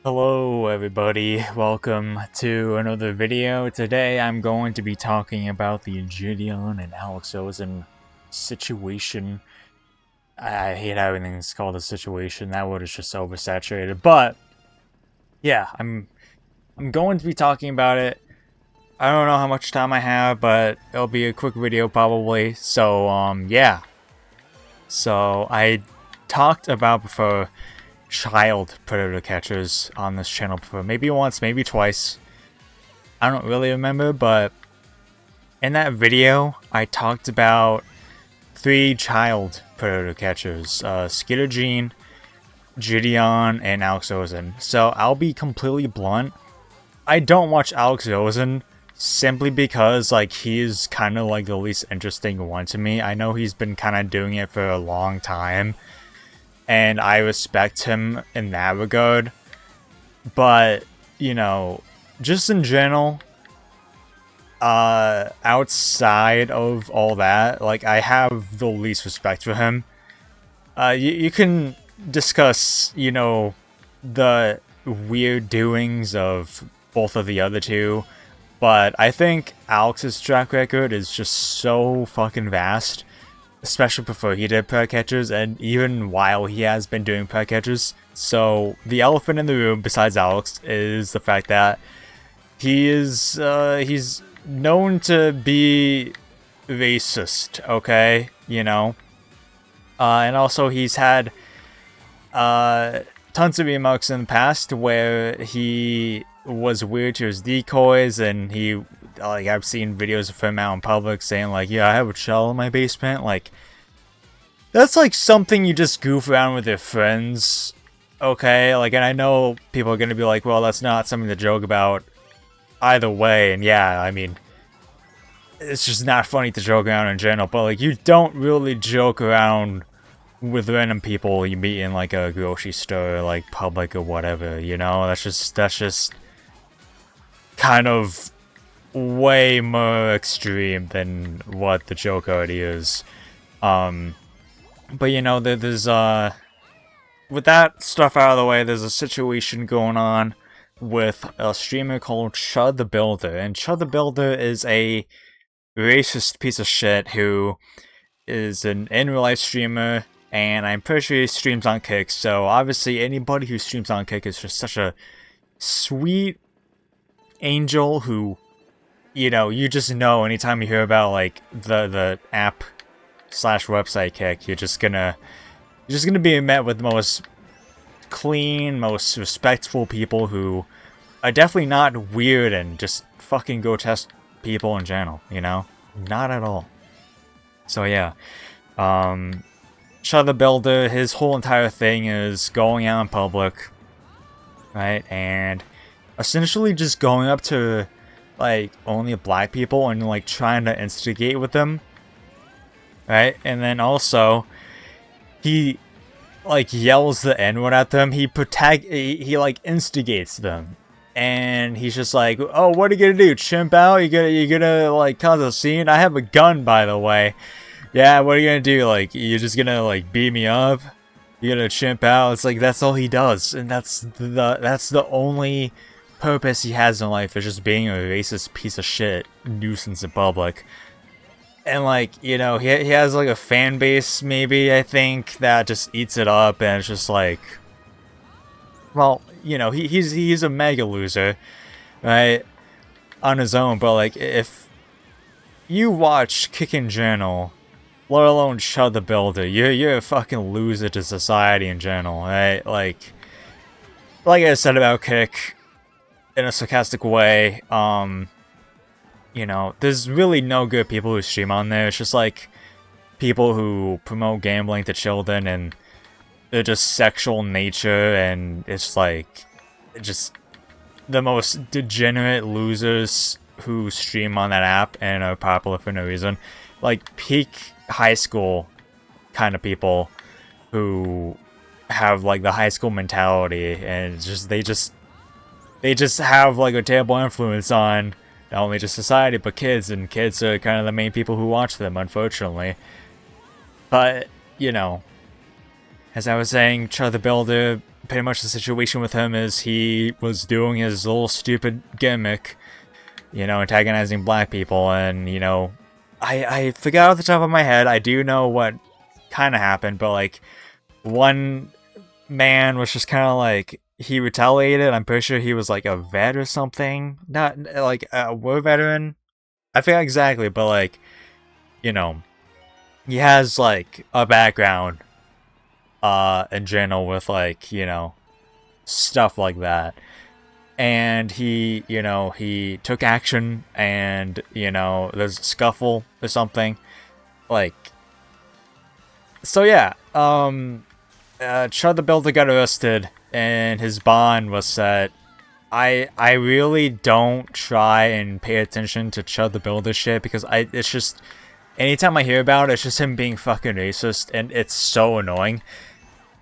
Hello everybody, welcome to another video. Today I'm going to be talking about the JiDion and Alex Rosen situation. I hate how everything's called a situation, that word is just oversaturated, but yeah, I'm going to be talking about it. I don't know how much time I have, but it'll be a quick video probably, so yeah. So I talked about before child predator catchers on this channel before. Maybe once, maybe twice. I don't really remember, but in that video, I talked about 3 child predator catchers. JiDion, and Alex Rosen. So I'll be completely blunt. I don't watch Alex Rosen simply because he's kind of the least interesting one to me. I know he's been kind of doing it for a long time, and I respect him in that regard, but, you know, just in general, outside of all that, I have the least respect for him. You can discuss, you know, the weird doings of both of the other two, but I think Alex's track record is just so fucking vast, especially before he did pair catchers, and even while he has been doing pair catchers. So the elephant in the room, besides Alex, is the fact that he's known to be racist, okay? You know? And also he's had tons of remarks in the past where he was weird to his decoys, and he, I've seen videos of him out in public saying yeah, I have a shell in my basement. That's something you just goof around with your friends, okay? And I know people are gonna be well, that's not something to joke about either way, and yeah, I mean, it's just not funny to joke around in general, but you don't really joke around with random people you meet in a grocery store, public or whatever, you know? That's just kind of way more extreme than what the joke already is. But you know, there's with that stuff out of the way, there's a situation going on with a streamer called ChudTheBuilder, and ChudTheBuilder is a racist piece of shit who is an in-real-life streamer, and I'm pretty sure he streams on Kick, so obviously anybody who streams on Kick is just such a sweet angel who, you know, you just know anytime you hear about the app / website Kick, you're just gonna be met with the most clean, most respectful people who are definitely not weird and just fucking grotesque people in general, you know? Not at all. So yeah, ChudTheBuilder, his whole entire thing is going out in public, right, and essentially just going up to only black people and trying to instigate with them, right? And then also he yells the N-word at them. He instigates them, and he's just oh, what are you gonna do, chimp out? You gonna cause a scene? I have a gun, by the way. Yeah, what are you gonna do? You're just gonna beat me up? You're gonna chimp out? It's that's all he does, and that's the only purpose he has in life, is just being a racist piece of shit nuisance in public. And you know, he has a fan base, maybe, I think, that just eats it up, and it's just well, you know, he's a mega loser, right, on his own. But if you watch Kick in general, let alone ChudTheBuilder, you're a fucking loser to society in general, right? Like I said about Kick, in a sarcastic way, you know, there's really no good people who stream on there. It's just people who promote gambling to children, and they're just sexual nature, and it's just the most degenerate losers who stream on that app and are popular for no reason. Peak high school kind of people who have the high school mentality, and it's just they just have a terrible influence on not only just society but kids, and kids are kind of the main people who watch them, unfortunately. But, you know, as I was saying, ChudTheBuilder pretty much the situation with him is he was doing his little stupid gimmick, you know, antagonizing black people, and, you know, I forgot off the top of my head, I do know what kind of happened, but, like, one man was just kind of like, he retaliated. I'm pretty sure he was like a vet or something, not like a war veteran. I forget exactly, but like, you know, he has like a background in general with like, you know, stuff like that. And he, you know, he took action, and, you know, there's a scuffle or something. Like, so yeah, ChudTheBuilder got arrested, and his bond was set. I really don't try and pay attention to ChudTheBuilder shit, because it's just, anytime I hear about it, it's just him being fucking racist, and it's so annoying.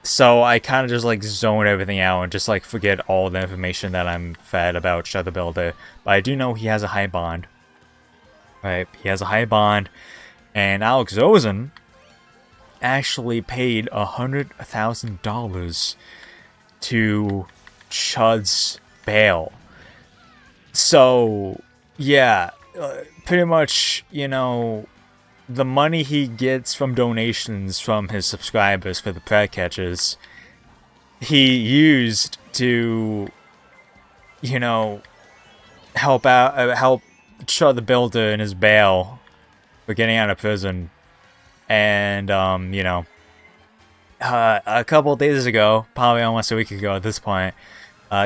So I kind of just like zone everything out and just like forget all the information that I'm fed about ChudTheBuilder. But I do know he has a high bond. Right? He has a high bond, and Alex Rosen actually paid $100,000 to Chud's bail. So yeah, pretty much, you know, the money he gets from donations from his subscribers for the prayer catches, he used to, you know, help ChudTheBuilder in his bail for getting out of prison. And you know, a couple of days ago, probably almost a week ago at this point,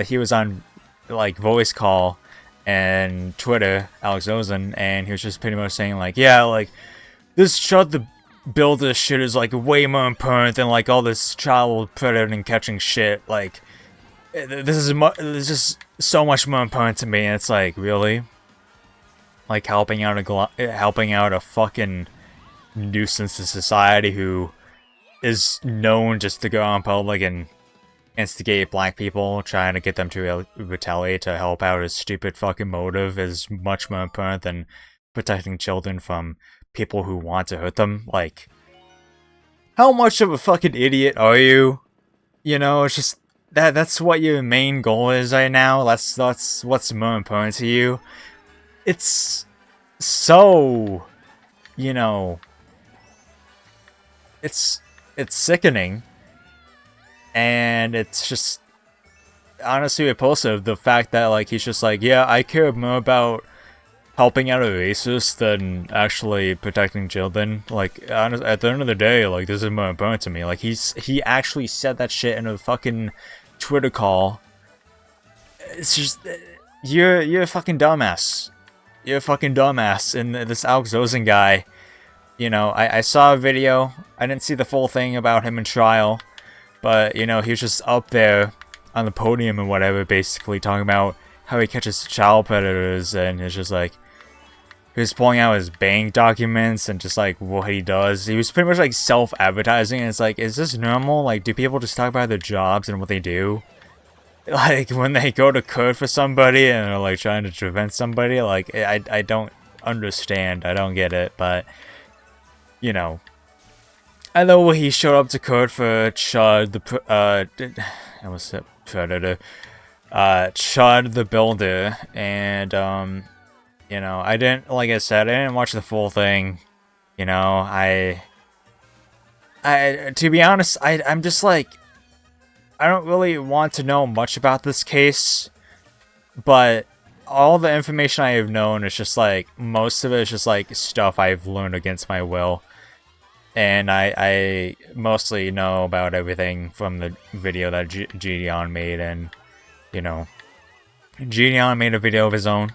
he was on like voice call and Twitter, Alex Rosen, and he was just pretty much saying like, yeah, like, this ChudTheBuilder shit is like way more important than like all this child predating and catching shit. Like, this is just so much more important to me. And it's like, really, like helping out a fucking nuisance to society who is known just to go out in public and instigate black people, trying to get them to retaliate to help out his stupid fucking motive is much more important than protecting children from people who want to hurt them. Like, how much of a fucking idiot are you? You know, it's just that's what your main goal is right now. That's what's more important to you. It's so, you know, it's sickening, and it's just honestly repulsive, the fact that like he's just like, yeah, I care more about helping out a racist than actually protecting children. Like, at the end of the day, like, this is more important to me. Like, he actually said that shit in a fucking Twitter call. It's just, you're a fucking dumbass. You're a fucking dumbass. And this Alex Rosen guy, you know, I saw a video. I didn't see the full thing about him in trial, but, you know, he was just up there on the podium and whatever, basically talking about how he catches child predators, and it's just like, he was pulling out his bank documents and just like what he does. He was pretty much like self-advertising, and it's like, is this normal? Like, do people just talk about their jobs and what they do? Like, when they go to court for somebody and they're like trying to prevent somebody, like, I don't understand. I don't get it, but, you know, I know he showed up to court for ChudTheBuilder, and you know, I didn't, like I said, I didn't watch the full thing. You know, I to be honest, I'm just like, I don't really want to know much about this case, but all the information I have known is just like, most of it is just like stuff I've learned against my will. And I mostly know about everything from the video that JiDion made, and, you know, JiDion made a video of his own,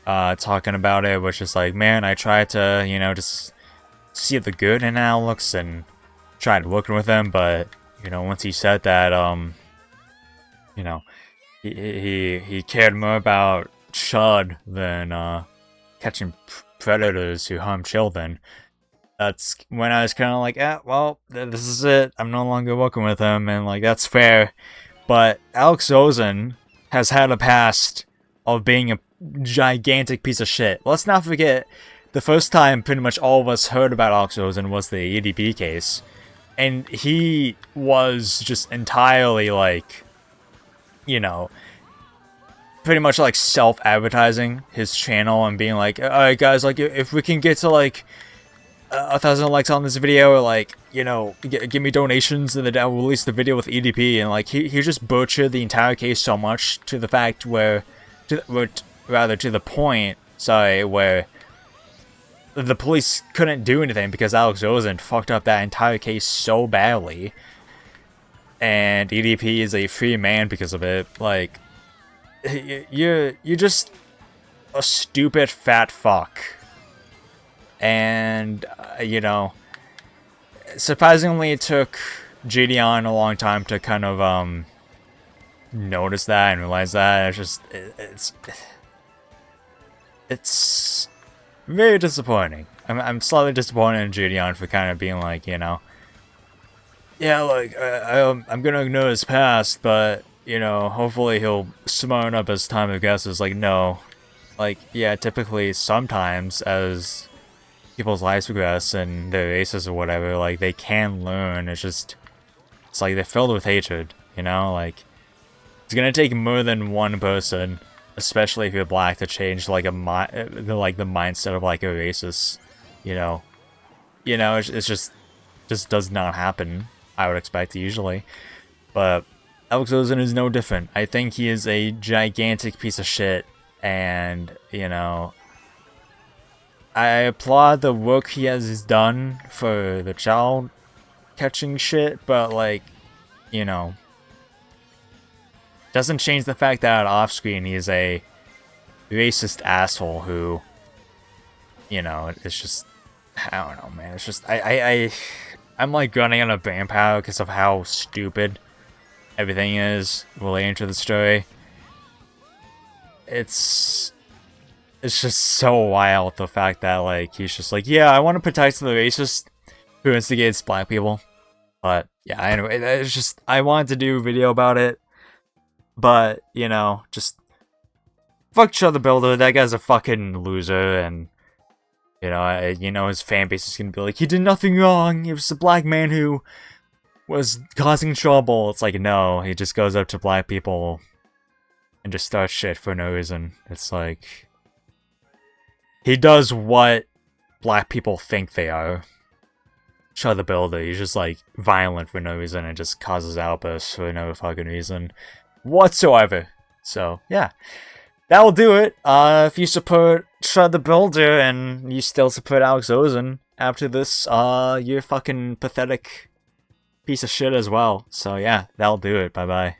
talking about it, which is like, man, I tried to, you know, just see the good in Alex and tried working with him, but, you know, once he said that, you know, he cared more about Chud than, catching predators who harm children. That's when I was kind of like, well, this is it. I'm no longer working with him, and like, that's fair. But Alex Rosen has had a past of being a gigantic piece of shit. Let's not forget, the first time pretty much all of us heard about Alex Rosen was the EDP case. And he was just entirely like, you know, pretty much like self-advertising his channel and being like, alright guys, like if we can get to like 1,000 likes on this video, or like, you know, give me donations and then I'll release the video with EDP. And like he just butchered the entire case so much to the fact where, to the point, sorry, where the police couldn't do anything because Alex Rosen fucked up that entire case so badly. And EDP is a free man because of it. Like, you're just a stupid fat fuck. And, you know, surprisingly it took JiDion a long time to kind of, notice that and realize that. It's just, it's very disappointing. I'm slightly disappointed in JiDion for kind of being like, you know, yeah, like, I'm gonna ignore his past, but, you know, hopefully he'll smarten up as time progresses. Like, no. Like, yeah, typically, sometimes, as people's lives progress and their races or whatever, like, they can learn. It's just, it's like they're filled with hatred, you know? Like, it's gonna take more than one person, especially if you're black, to change, like, the mindset of, like, a racist, you know? You know, it's just does not happen, I would expect, usually. But Alex Rosen is no different. I think he is a gigantic piece of shit, and, you know, I applaud the work he has done for the child catching shit, but, like, you know, doesn't change the fact that off screen he is a racist asshole who, you know, it's just, I don't know, man. It's just, I'm like running out of brain power because of how stupid everything is relating to the story. It's just so wild, the fact that, like, he's just like, yeah, I want to protect the racist who instigates black people. But, yeah, anyway, it's just, I wanted to do a video about it. But, you know, just, fuck ChudTheBuilder, that guy's a fucking loser, and, you know, his fan base is gonna be like, he did nothing wrong, he was a black man who was causing trouble. It's like, no, he just goes up to black people and just starts shit for no reason. It's like, he does what black people think they are. ChudTheBuilder, he's just like violent for no reason and just causes outbursts for no fucking reason whatsoever. So, yeah. That'll do it. If you support ChudTheBuilder and you still support Alex Rosen after this, you're fucking pathetic piece of shit as well. So yeah, that'll do it. Bye bye.